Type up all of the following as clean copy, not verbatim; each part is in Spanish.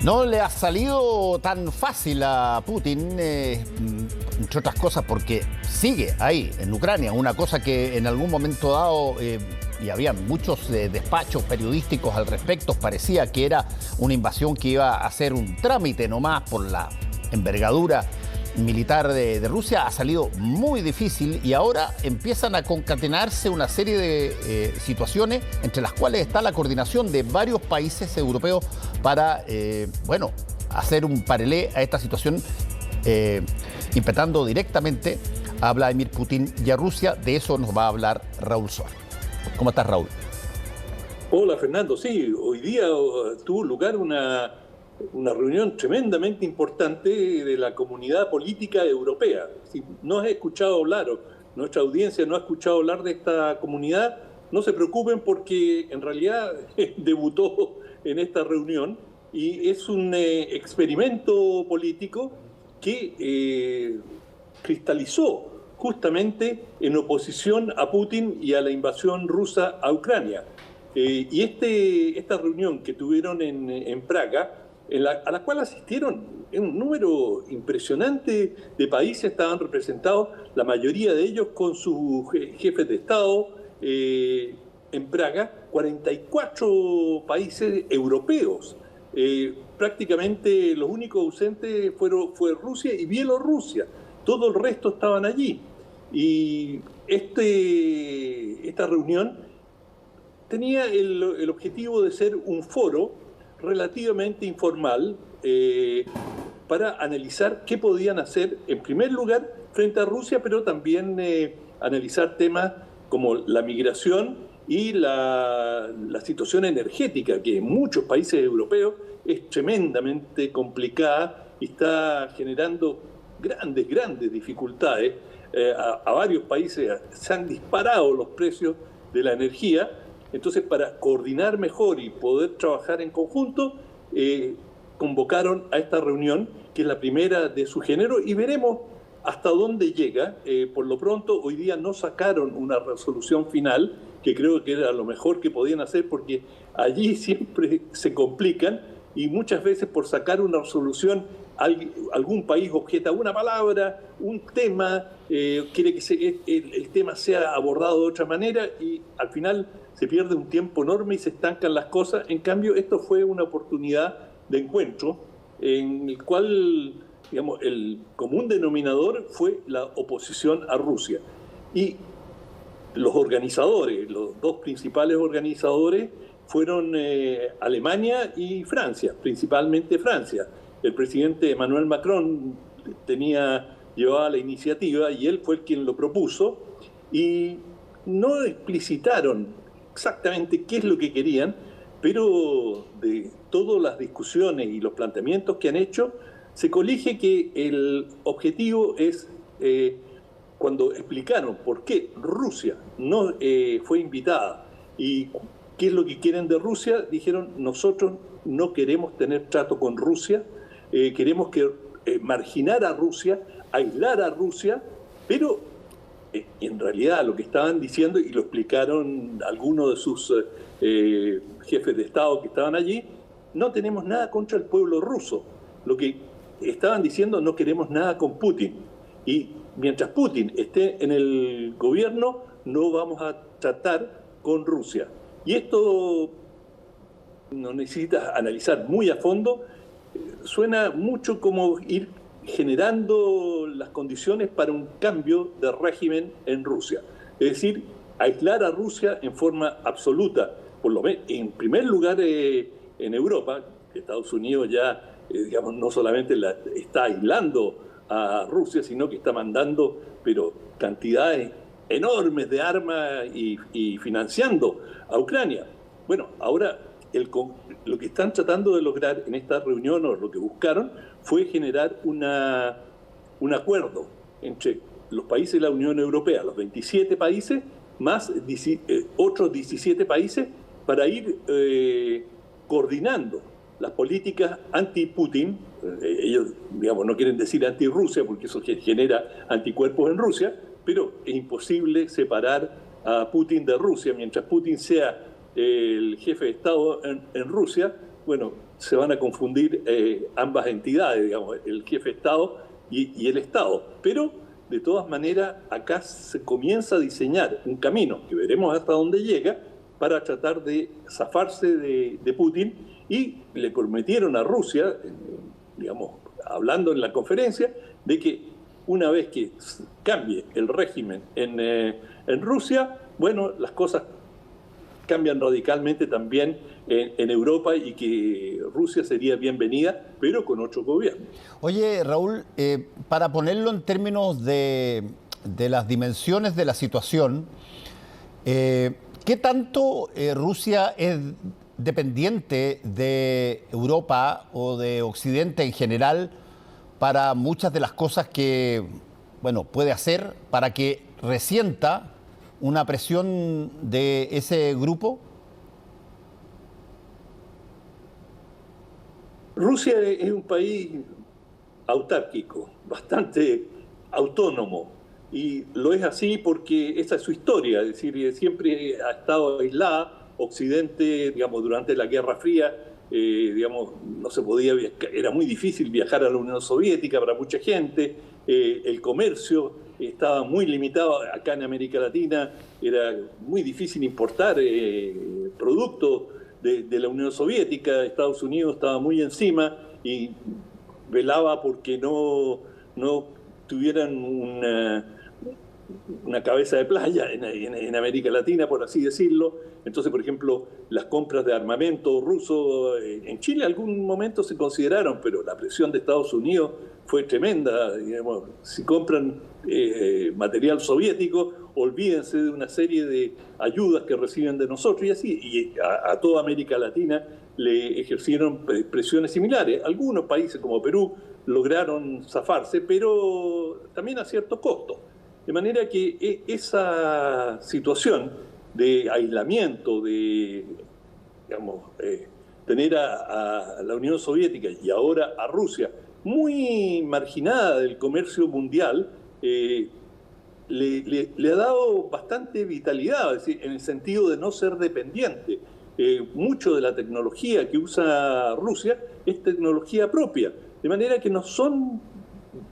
No le ha salido tan fácil a Putin, entre otras cosas, porque sigue ahí, en Ucrania, una cosa que en algún momento dado, y había muchos despachos periodísticos al respecto, parecía que era una invasión que iba a ser un trámite nomás por la envergadura militar de Rusia. Ha salido muy difícil y ahora empiezan a concatenarse una serie de situaciones entre las cuales está la coordinación de varios países europeos para, hacer un paralelo a esta situación, imputando directamente a Vladimir Putin y a Rusia. De eso nos va a hablar Raúl Suárez. ¿Cómo estás, Raúl? Hola, Fernando. Sí, hoy día tuvo lugar una reunión tremendamente importante de la comunidad política europea. Si no has escuchado hablar, o nuestra audiencia no ha escuchado hablar de esta comunidad, no se preocupen porque en realidad debutó en esta reunión y es un experimento político que cristalizó justamente en oposición a Putin y a la invasión rusa a Ucrania. Y esta reunión que tuvieron en Praga, a la cual asistieron un número impresionante de países, estaban representados, la mayoría de ellos con sus jefes de Estado, en Praga, 44 países europeos. Prácticamente los únicos ausentes fue Rusia y Bielorrusia, todo el resto estaban allí. Y esta reunión tenía el objetivo de ser un foro relativamente informal para analizar qué podían hacer, en primer lugar, frente a Rusia, pero también analizar temas como la migración y la situación energética, que en muchos países europeos es tremendamente complicada y está generando grandes dificultades. A varios países se han disparado los precios de la energía. Entonces, para coordinar mejor y poder trabajar en conjunto, convocaron a esta reunión, que es la primera de su género, y veremos hasta dónde llega. Por lo pronto, hoy día no sacaron una resolución final, que creo que era lo mejor que podían hacer, porque allí siempre se complican, y muchas veces por sacar una resolución, algún país objeta una palabra, un tema, quiere que el tema sea abordado de otra manera, y al final se pierde un tiempo enorme y se estancan las cosas. En cambio, esto fue una oportunidad de encuentro en el cual, digamos, el común denominador fue la oposición a Rusia. Y los dos principales organizadores fueron Alemania y Francia, principalmente Francia. El presidente Emmanuel Macron llevaba la iniciativa y él fue quien lo propuso, y no explicitaron exactamente qué es lo que querían, pero de todas las discusiones y los planteamientos que han hecho, se colige que el objetivo es, cuando explicaron por qué Rusia no fue invitada y qué es lo que quieren de Rusia, dijeron: nosotros no queremos tener trato con Rusia, queremos marginar a Rusia, aislar a Rusia, pero en realidad lo que estaban diciendo, y lo explicaron algunos de sus jefes de Estado que estaban allí, no tenemos nada contra el pueblo ruso. Lo que estaban diciendo: no queremos nada con Putin. Y mientras Putin esté en el gobierno, no vamos a tratar con Rusia. Y esto no necesita analizar muy a fondo. Suena mucho como ir generando las condiciones para un cambio de régimen en Rusia. Es decir, aislar a Rusia en forma absoluta, por lo menos en primer lugar en Europa. Estados Unidos ya, no solamente está aislando a Rusia, sino que está mandando cantidades enormes de armas y financiando a Ucrania. Bueno, ahora lo que están tratando de lograr en esta reunión, o lo que buscaron, fue generar un acuerdo entre los países de la Unión Europea, los 27 países, más otros 17 países, para ir coordinando las políticas anti-Putin. Ellos, no quieren decir anti-Rusia, porque eso genera anticuerpos en Rusia, pero es imposible separar a Putin de Rusia. Mientras Putin sea el jefe de Estado en Rusia, bueno, se van a confundir ambas entidades, digamos, el jefe de Estado y el Estado. Pero, de todas maneras, acá se comienza a diseñar un camino, que veremos hasta dónde llega, para tratar de zafarse de Putin, y le prometieron a Rusia, digamos, hablando en la conferencia, de que una vez que cambie el régimen en Rusia, bueno, las cosas cambian radicalmente también en Europa y que Rusia sería bienvenida, pero con otro gobierno. Oye, Raúl, para ponerlo en términos de las dimensiones de la situación, ¿qué tanto Rusia es dependiente de Europa o de Occidente en general para muchas de las cosas que, bueno, puede hacer para que resienta una presión de ese grupo? Rusia es un país autárquico, bastante autónomo, y lo es así porque esa es su historia, es decir, siempre ha estado aislada. Occidente, digamos, durante la Guerra Fría, digamos, no se podía viajar, era muy difícil viajar a la Unión Soviética para mucha gente, el comercio estaba muy limitado. Acá en América Latina era muy difícil importar productos de la Unión Soviética. Estados Unidos estaba muy encima y velaba porque no tuvieran una cabeza de playa en América Latina, por así decirlo. Entonces, por ejemplo, las compras de armamento ruso en Chile en algún momento se consideraron, pero la presión de Estados Unidos fue tremenda. Digamos, si compran material soviético, olvídense de una serie de ayudas que reciben de nosotros, y así, y a toda América Latina le ejercieron presiones similares. Algunos países como Perú lograron zafarse, pero también a cierto costo. De manera que esa situación de aislamiento, de, digamos, tener a la Unión Soviética y ahora a Rusia muy marginada del comercio mundial, le ha dado bastante vitalidad, es decir, en el sentido de no ser dependiente. Mucho de la tecnología que usa Rusia es tecnología propia, de manera que no son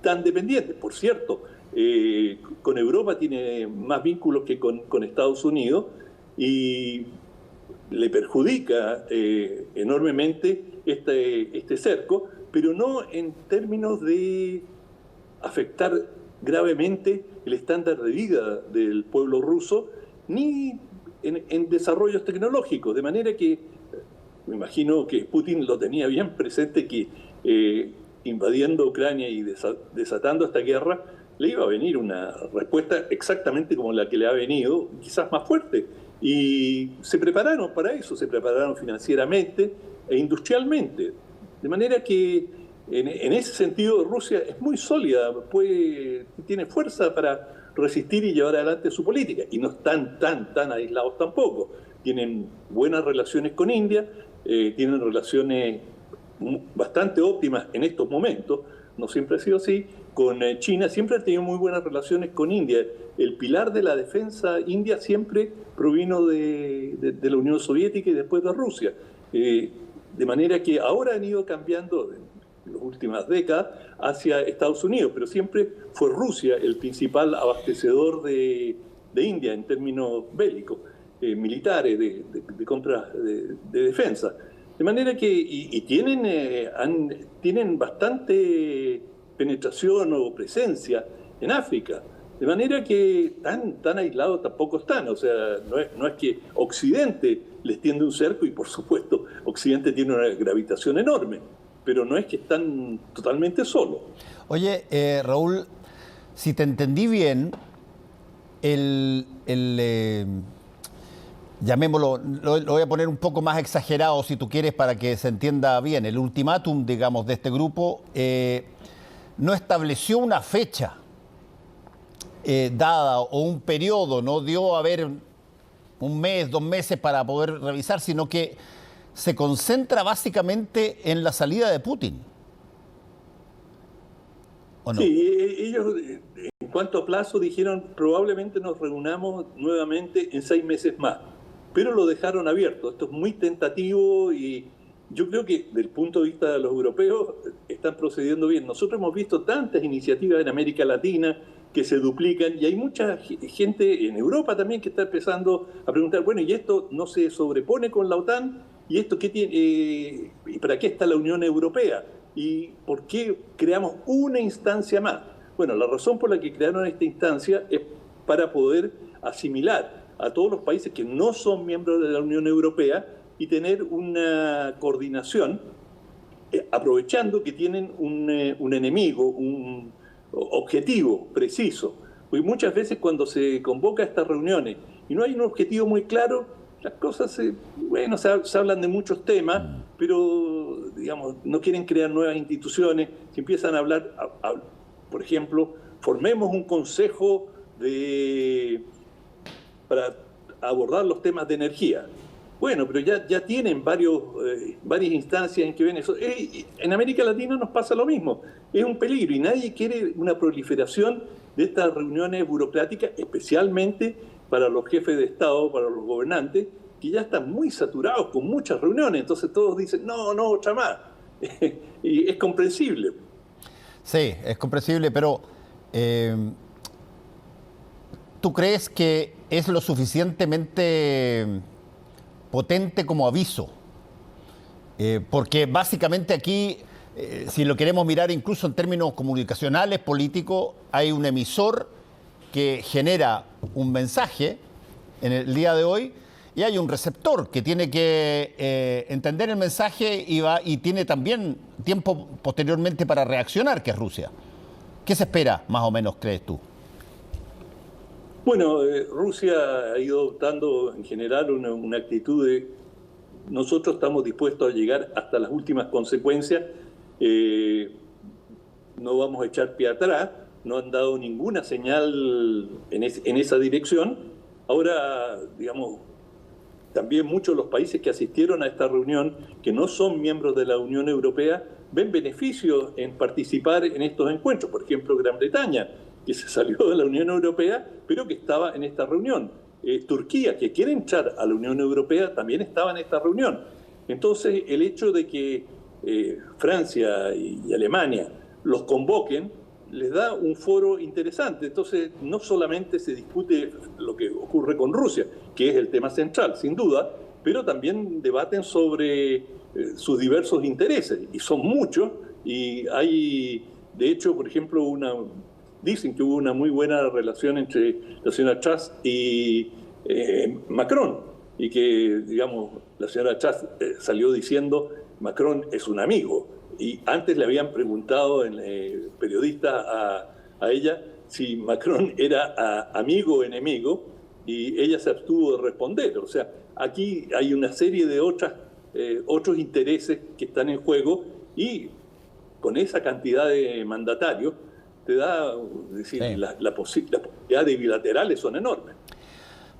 tan dependientes. Por cierto, con Europa tiene más vínculos que con Estados Unidos, y le perjudica enormemente este cerco, pero no en términos de afectar gravemente el estándar de vida del pueblo ruso, ni en desarrollos tecnológicos. De manera que me imagino que Putin lo tenía bien presente, que invadiendo Ucrania y desatando esta guerra, le iba a venir una respuesta exactamente como la que le ha venido, quizás más fuerte. Y se prepararon para eso, se prepararon financieramente e industrialmente. De manera que en ese sentido Rusia es muy sólida, tiene fuerza para resistir y llevar adelante su política. Y no están tan aislados tampoco. Tienen buenas relaciones con India, tienen relaciones bastante óptimas en estos momentos. No siempre ha sido así. Con China siempre ha tenido muy buenas relaciones con India. El pilar de la defensa india siempre provino de la Unión Soviética y después de Rusia. De manera que ahora han ido cambiando en las últimas décadas hacia Estados Unidos, pero siempre fue Rusia el principal abastecedor de India en términos bélicos, militares, de compras de defensa. De manera que tienen bastante penetración o presencia en África. De manera que tan aislados tampoco están. O sea, no es que Occidente les tiende un cerco, y por supuesto Occidente tiene una gravitación enorme, pero no es que están totalmente solos. Oye, Raúl, si te entendí bien, llamémoslo, lo voy a poner un poco más exagerado si tú quieres para que se entienda bien, el ultimátum, digamos, de este grupo no estableció una fecha dada o un periodo, no dio a ver un mes, 2 meses para poder revisar, sino que se concentra básicamente en la salida de Putin. ¿O no? Sí, ellos en cuanto a plazo dijeron probablemente nos reunamos nuevamente en 6 meses más, pero lo dejaron abierto. Esto es muy tentativo y yo creo que desde el punto de vista de los europeos están procediendo bien. Nosotros hemos visto tantas iniciativas en América Latina que se duplican y hay mucha gente en Europa también que está empezando a preguntar, bueno, ¿y esto no se sobrepone con la OTAN? ¿Y esto qué tiene? ¿Y para qué está la Unión Europea? ¿Y por qué creamos una instancia más? Bueno, la razón por la que crearon esta instancia es para poder asimilar a todos los países que no son miembros de la Unión Europea y tener una coordinación, aprovechando que tienen un enemigo, un objetivo preciso. Porque muchas veces cuando se convoca a estas reuniones y no hay un objetivo muy claro, las cosas, se hablan de muchos temas, pero, digamos, no quieren crear nuevas instituciones. Se empiezan a hablar, por ejemplo, formemos un consejo para abordar los temas de energía. Bueno, pero ya tienen varias instancias en que ven eso. En América Latina nos pasa lo mismo. Es un peligro y nadie quiere una proliferación de estas reuniones burocráticas, especialmente para los jefes de Estado, para los gobernantes, que ya están muy saturados con muchas reuniones. Entonces todos dicen, no, otra más. Y es comprensible. Sí, es comprensible, pero ¿tú crees que es lo suficientemente potente como aviso? Porque básicamente aquí, si lo queremos mirar incluso en términos comunicacionales, políticos, hay un emisor que genera un mensaje en el día de hoy y hay un receptor que tiene que entender el mensaje y tiene también tiempo posteriormente para reaccionar, que es Rusia. ¿Qué se espera, más o menos, crees tú? Bueno, Rusia ha ido adoptando en general una actitud de nosotros estamos dispuestos a llegar hasta las últimas consecuencias, no vamos a echar pie atrás, no han dado ninguna señal en esa dirección. Ahora, digamos, también muchos de los países que asistieron a esta reunión, que no son miembros de la Unión Europea, ven beneficios en participar en estos encuentros. Por ejemplo, Gran Bretaña, que se salió de la Unión Europea, pero que estaba en esta reunión. Turquía, que quiere entrar a la Unión Europea, también estaba en esta reunión. Entonces, el hecho de que Francia y Alemania los convoquen, les da un foro interesante. Entonces, no solamente se discute lo que ocurre con Rusia, que es el tema central, sin duda, pero también debaten sobre sus diversos intereses, y son muchos, y hay, de hecho, por ejemplo, dicen que hubo una muy buena relación entre la señora Truss y Macron, y que, digamos, la señora Truss salió diciendo Macron es un amigo, y antes le habían preguntado periodistas a ella si Macron era amigo o enemigo, y ella se abstuvo de responder. O sea, aquí hay una serie de otros intereses que están en juego, y con esa cantidad de mandatarios te da, es decir, sí, la posibilidad de bilaterales son enormes.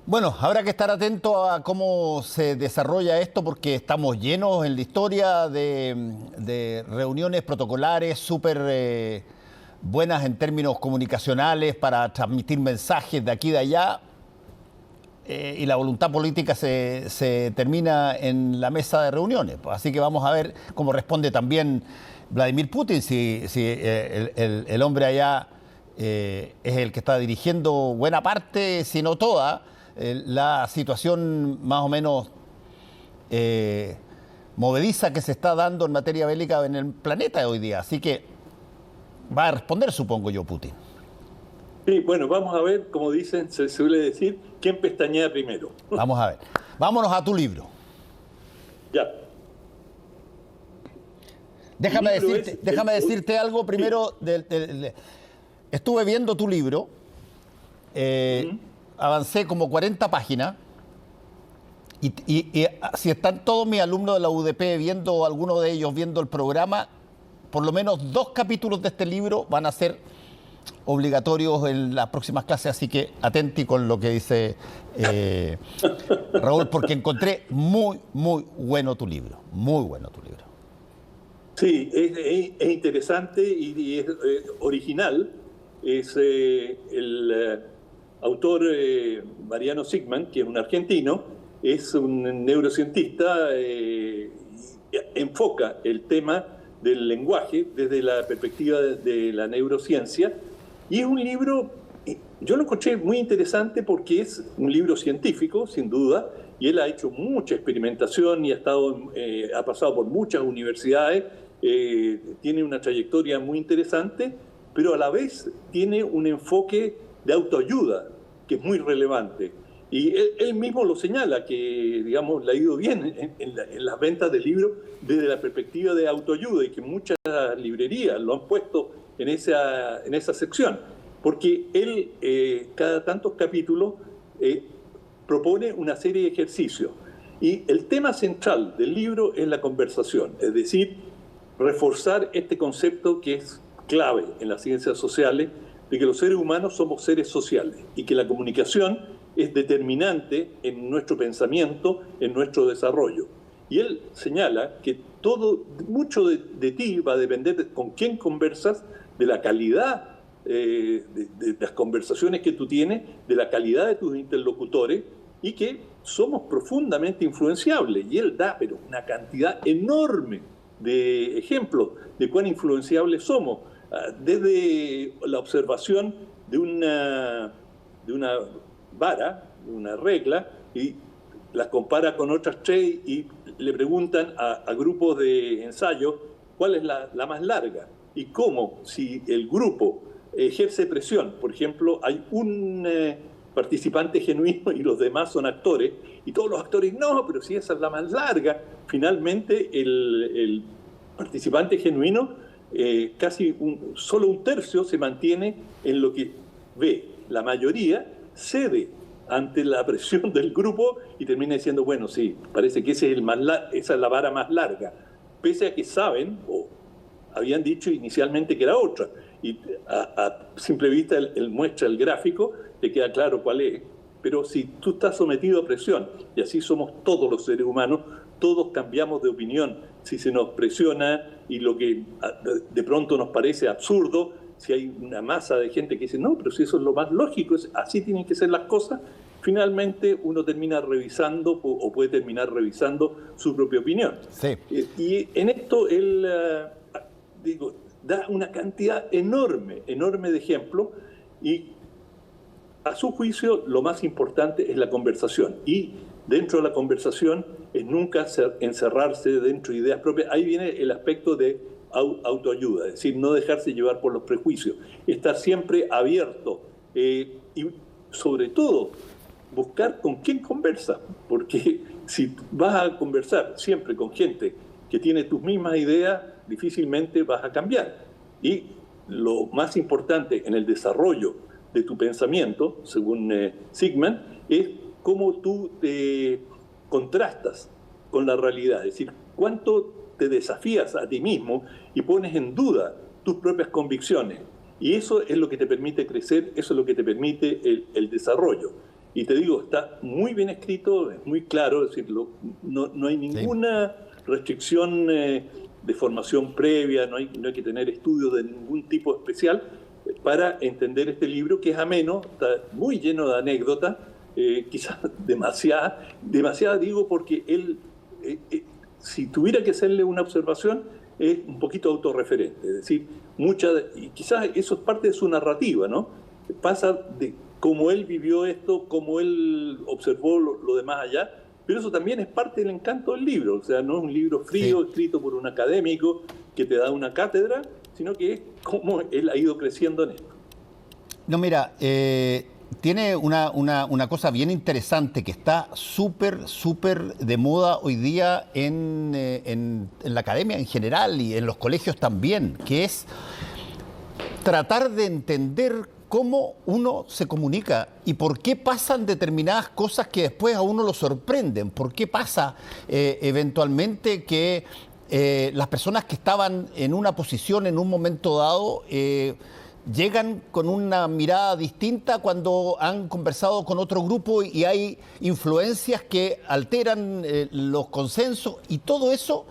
Bueno, habrá que estar atento a cómo se desarrolla esto, porque estamos llenos en la historia de reuniones protocolares súper buenas en términos comunicacionales para transmitir mensajes de aquí y de allá, y la voluntad política se termina en la mesa de reuniones. Así que vamos a ver cómo responde también Vladimir Putin, si el hombre allá es el que está dirigiendo buena parte, si no toda, la situación más o menos movediza que se está dando en materia bélica en el planeta de hoy día. Así que va a responder, supongo yo, Putin. Sí, bueno, vamos a ver, como dicen, se suele decir, ¿quién pestañea primero? Vamos a ver. Vámonos a tu libro. Ya. Déjame decirte algo primero. Sí. Estuve viendo tu libro, avancé como 40 páginas, y si están todos mis alumnos de la UDP viendo, algunos de ellos viendo el programa, por lo menos 2 capítulos de este libro van a ser obligatorios en las próximas clases, así que atenti con lo que dice Raúl, porque encontré muy bueno tu libro, muy bueno tu libro. Sí, es interesante y es original. Es el autor Mariano Sigman, que es un argentino, es un neurocientista, enfoca el tema del lenguaje desde la perspectiva de la neurociencia, y es un libro, yo lo encontré muy interesante porque es un libro científico, sin duda, y él ha hecho mucha experimentación y ha pasado por muchas universidades, tiene una trayectoria muy interesante, pero a la vez tiene un enfoque de autoayuda que es muy relevante. Y él mismo lo señala, que digamos le ha ido bien en las ventas del libro desde la perspectiva de autoayuda, y que muchas librerías lo han puesto en esa sección, porque él cada tantos capítulos propone una serie de ejercicios. Y el tema central del libro es la conversación, es decir, reforzar este concepto que es clave en las ciencias sociales, de que los seres humanos somos seres sociales y que la comunicación es determinante en nuestro pensamiento, en nuestro desarrollo. Y él señala que mucho de ti va a depender de con quién conversas, de la calidad de las conversaciones que tú tienes, de la calidad de tus interlocutores, y que somos profundamente influenciables. Y él da pero una cantidad enorme de ejemplos de cuán influenciables somos, desde la observación de una vara, una regla, y las compara con otras tres y le preguntan a grupos de ensayo cuál es la más larga, y cómo, si el grupo ejerce presión, por ejemplo, hay un participante genuino y los demás son actores, y todos los actores, no, pero si esa es la más larga, finalmente el participante genuino, casi solo un tercio se mantiene en lo que ve. La mayoría cede ante la presión del grupo y termina diciendo, bueno, sí, parece que esa es la vara más larga, pese a que saben, o habían dicho inicialmente que era otra, y a simple vista él muestra el gráfico, te queda claro cuál es. Pero si tú estás sometido a presión, y así somos todos los seres humanos, todos cambiamos de opinión si se nos presiona, y lo que de pronto nos parece absurdo, si hay una masa de gente que dice, no, pero si eso es lo más lógico, así tienen que ser las cosas, finalmente uno termina revisando o puede terminar revisando su propia opinión. Sí. Y en esto él, da una cantidad enorme de ejemplos, y a su juicio lo más importante es la conversación, y dentro de la conversación es nunca encerrarse dentro de ideas propias. Ahí viene el aspecto de autoayuda, es decir, no dejarse llevar por los prejuicios, estar siempre abierto, y sobre todo buscar con quién conversa, porque si vas a conversar siempre con gente que tiene tus mismas ideas, difícilmente vas a cambiar. Y lo más importante en el desarrollo de tu pensamiento, según Sigman, es cómo tú te contrastas con la realidad, es decir, cuánto te desafías a ti mismo y pones en duda tus propias convicciones. Y eso es lo que te permite crecer, eso es lo que te permite el desarrollo. Y te digo, está muy bien escrito, es muy claro, es decir, no hay ninguna restricción de formación previa, no hay que tener estudios de ningún tipo especial para entender este libro, que es ameno, está muy lleno de anécdotas, quizás demasiada digo, porque él, si tuviera que hacerle una observación, es un poquito autorreferente, es decir, y quizás eso es parte de su narrativa, ¿no? Pasa de cómo él vivió esto, cómo él observó lo demás allá, pero eso también es parte del encanto del libro, o sea, no es un libro frío, escrito por un académico que te da una cátedra, sino que es cómo él ha ido creciendo en esto. No, mira, tiene una cosa bien interesante que está súper de moda hoy día en la academia en general y en los colegios también, que es tratar de entender cómo uno se comunica y por qué pasan determinadas cosas que después a uno lo sorprenden. ¿Por qué pasa eventualmente que las personas que estaban en una posición en un momento dado llegan con una mirada distinta cuando han conversado con otro grupo y hay influencias que alteran los consensos? Y todo eso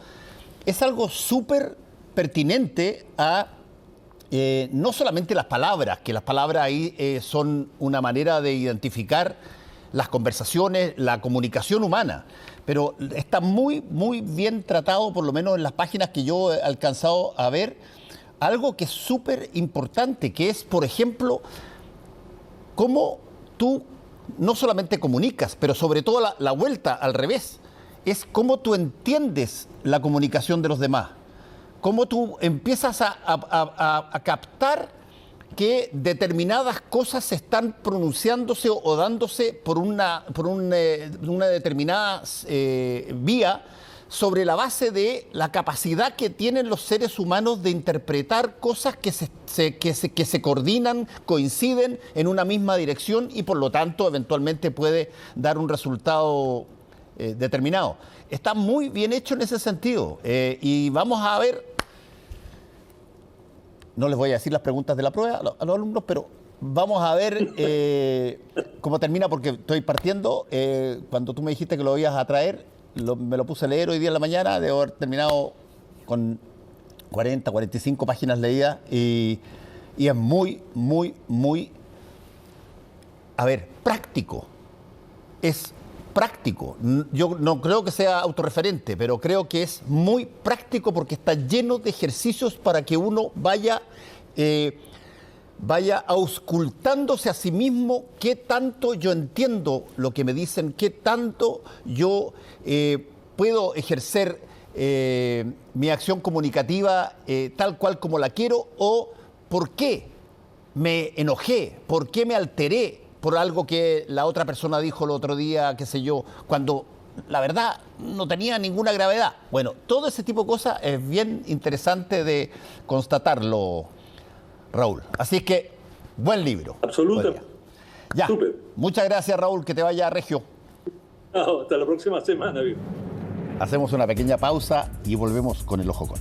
es algo súper pertinente a no solamente las palabras, que las palabras ahí son una manera de identificar las conversaciones, la comunicación humana. Pero está muy, muy bien tratado, por lo menos en las páginas que yo he alcanzado a ver, algo que es súper importante, que es, por ejemplo, cómo tú no solamente comunicas, pero sobre todo la vuelta al revés, es cómo tú entiendes la comunicación de los demás, cómo tú empiezas a captar que determinadas cosas están pronunciándose o dándose por una determinada vía, sobre la base de la capacidad que tienen los seres humanos de interpretar cosas que se coordinan, coinciden en una misma dirección y por lo tanto eventualmente puede dar un resultado determinado. Está muy bien hecho en ese sentido y vamos a ver, no les voy a decir las preguntas de la prueba a los alumnos, pero vamos a ver cómo termina porque estoy partiendo. Cuando tú me dijiste que lo ibas a traer, me lo puse a leer hoy día en la mañana, debo haber terminado con 40, 45 páginas leídas y es muy, muy, muy, a ver, práctico. Es práctico. Yo no creo que sea autorreferente, pero creo que es muy práctico porque está lleno de ejercicios para que uno vaya auscultándose a sí mismo qué tanto yo entiendo lo que me dicen, qué tanto yo puedo ejercer mi acción comunicativa tal cual como la quiero, o por qué me enojé, por qué me alteré por algo que la otra persona dijo el otro día, qué sé yo, cuando la verdad no tenía ninguna gravedad. Bueno, todo ese tipo de cosas es bien interesante de constatarlo, Raúl. Así es que, buen libro. Absolutamente. Ya. Súper. Muchas gracias, Raúl. Que te vaya regio. Hasta la próxima semana, viejo. Hacemos una pequeña pausa y volvemos con el Ojo con.